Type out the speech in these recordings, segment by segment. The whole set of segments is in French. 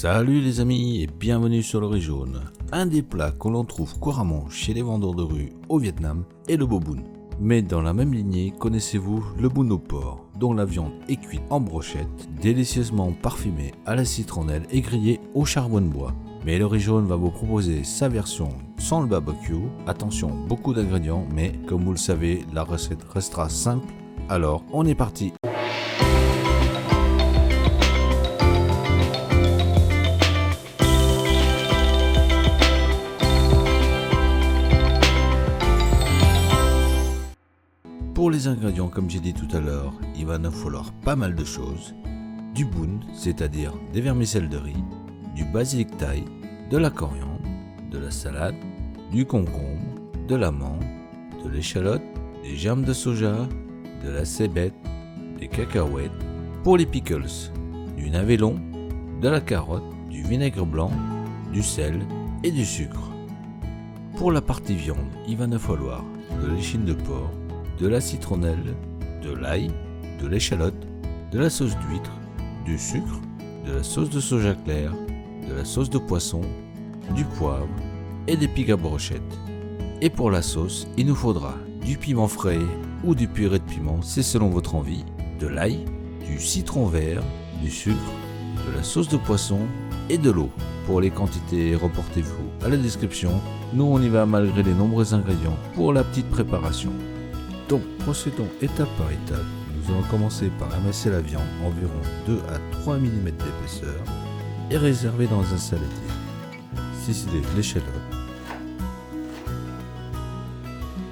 Salut les amis et bienvenue sur le riz jaune. Un des plats que l'on trouve couramment chez les vendeurs de rue au Vietnam est le boboon. Mais dans la même lignée, connaissez-vous le boon au porc, dont la viande est cuite en brochette, délicieusement parfumée à la citronnelle et grillée au charbon de bois. Mais le riz jaune va vous proposer sa version sans le barbecue. Attention, beaucoup d'ingrédients, mais comme vous le savez, la recette restera simple. Alors, on est parti. Pour les ingrédients, comme j'ai dit tout à l'heure, il va nous falloir pas mal de choses. Du boon, c'est-à-dire des vermicelles de riz, du basilic thaï, de la coriandre, de la salade, du concombre, de la menthe, de l'échalote, des germes de soja, de la cébette, des cacahuètes. Pour les pickles, du navet long, de la carotte, du vinaigre blanc, du sel et du sucre. Pour la partie viande, il va nous falloir de l'échine de porc, de la citronnelle, de l'ail, de l'échalote, de la sauce d'huître, du sucre, de la sauce de soja clair, de la sauce de poisson, du poivre et des pics à brochette. Et pour la sauce, il nous faudra du piment frais ou du purée de piment, c'est selon votre envie, de l'ail, du citron vert, du sucre, de la sauce de poisson et de l'eau. Pour les quantités, reportez-vous à la description. Nous, on y va malgré les nombreux ingrédients pour la petite préparation. Donc, procédons étape par étape. Nous allons commencer par amasser la viande environ 2 à 3 mm d'épaisseur et réserver dans un saladier. Ciseler l'échalote.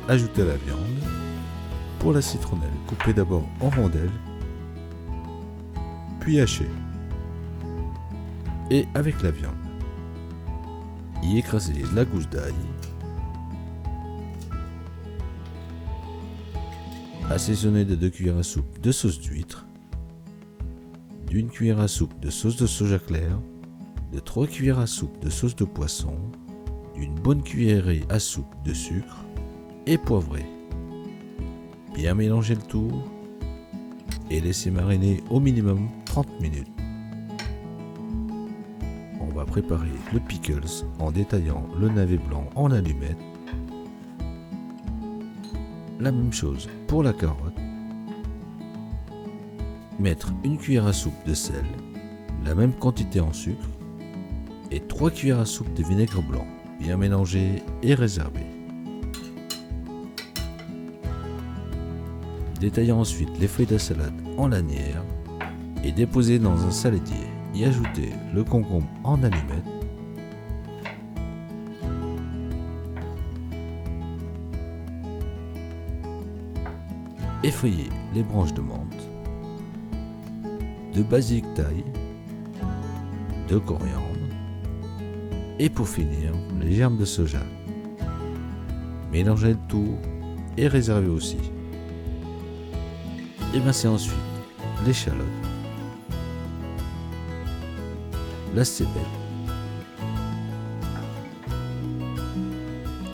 Ajouter la viande. Pour la citronnelle, coupez d'abord en rondelles, puis hacher. Et avec la viande, y écraser la gousse d'ail. Assaisonner de 2 cuillères à soupe de sauce d'huître, d'1 cuillère à soupe de sauce de soja clair, de 3 cuillères à soupe de sauce de poisson, d'une bonne cuillerée à soupe de sucre et poivrer. Bien mélanger le tout et laisser mariner au minimum 30 minutes. On va préparer le pickles en détaillant le navet blanc en allumettes. La même chose pour la carotte. Mettre 1 cuillère à soupe de sel, la même quantité en sucre et 3 cuillères à soupe de vinaigre blanc, bien mélanger et réserver. Détailler ensuite les feuilles de salade en lanières et déposer dans un saladier. Y ajouter le concombre en allumettes. Effeuiller les branches de menthe, de basilic thaï, de coriandre et pour finir les germes de soja. Mélangez le tout et réservez aussi. Émincez ensuite l'échalote, la cébette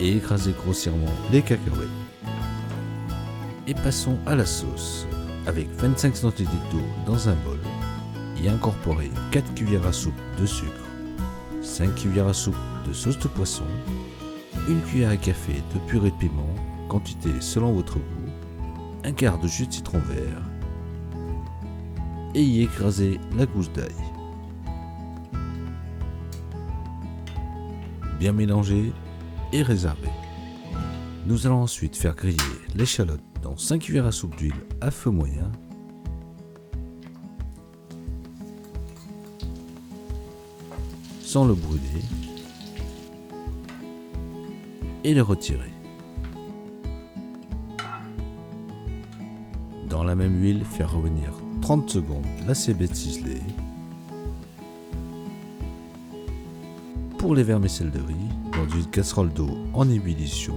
et écrasez grossièrement les cacahuètes. Et passons à la sauce. Avec 25 centilitres d'eau dans un bol, y incorporer 4 cuillères à soupe de sucre, 5 cuillères à soupe de sauce de poisson, 1 cuillère à café de purée de piment, quantité selon votre goût, 1 quart de jus de citron vert, et y écraser la gousse d'ail. Bien mélanger et réserver. Nous allons ensuite faire griller l'échalote dans 5 cuillères à soupe d'huile à feu moyen. Sans le brûler. Et le retirer. Dans la même huile, faire revenir 30 secondes la cébette ciselée. Pour les vermicelles de riz, dans une casserole d'eau en ébullition,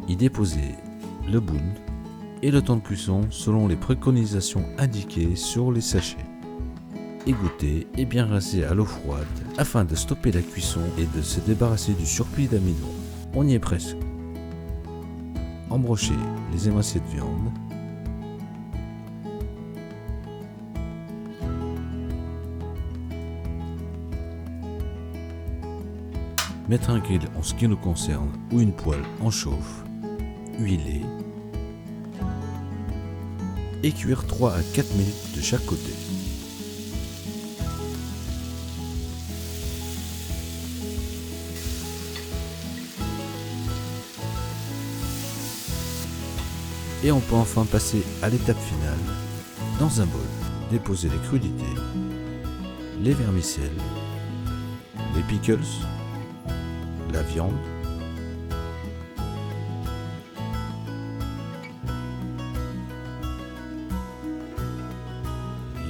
y déposer le boon et le temps de cuisson selon les préconisations indiquées sur les sachets. Égoutter et bien rincer à l'eau froide afin de stopper la cuisson et de se débarrasser du surplus d'amidon. On y est presque. Embrocher les émincés de viande mettre un grill en ce qui nous concerne ou une poêle en chauffe, huiler et cuire 3 à 4 minutes de chaque côté. Et on peut enfin passer à l'étape finale. Dans un bol, déposer les crudités, les vermicelles, les pickles, la viande,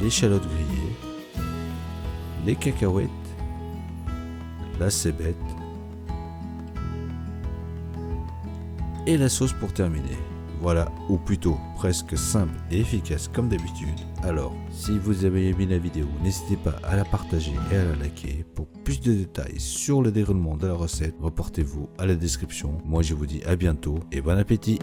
l'échalote grillée, les cacahuètes, la cébette et la sauce pour terminer. Voilà, ou plutôt presque simple et efficace comme d'habitude. Alors, si vous avez aimé la vidéo, n'hésitez pas à la partager et à la liker. Pour plus de détails sur le déroulement de la recette, reportez-vous à la description. Moi je vous dis à bientôt et bon appétit.